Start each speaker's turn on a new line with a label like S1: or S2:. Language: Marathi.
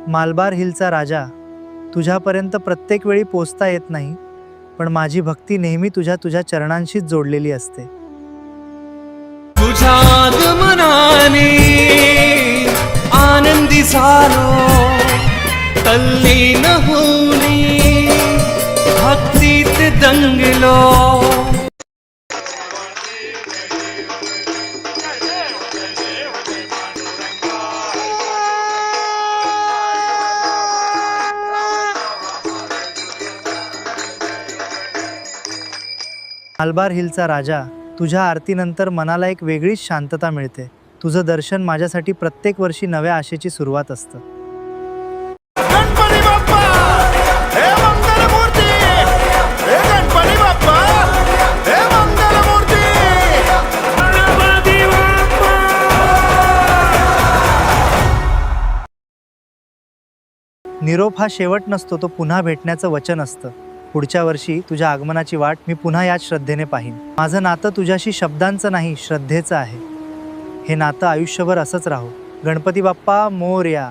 S1: मालबार हिलचा राजा, तुझ्यापर्यंत प्रत्येक वेळी पोचता येत नाही, पण माझी भक्ती नेहमी तुझ्या चरणांशीच जोडलेली असते.
S2: तुझ्या आगमनाने आनंदी झालो, तल्लीन होऊनी भक्तीत दंगलो.
S1: मालबार हिलचा राजा, तुझ्या आरतीनंतर मनाला एक वेगळीच शांतता मिळते. तुझं दर्शन माझ्यासाठी प्रत्येक वर्षी नव्या आशेची सुरुवात असतं.
S3: गणपती बाप्पा, हे मंगलमूर्ती, हे गणपती बाप्पा, हे मंगलमूर्ती. गणपती बाप्पा.
S1: निरोप हा शेवट नसतो, तो पुन्हा भेटण्याचं वचन असतं. पुढच्या वर्षी तुझ्या आगमनाची वाट मी पुन्हा याच श्रद्धेने पाहीन. माझं नातं तुझ्याशी शब्दांचं नाही, श्रद्धेचं आहे. हे नातं आयुष्यभर असंच राहो. गणपती बाप्पा मोरया.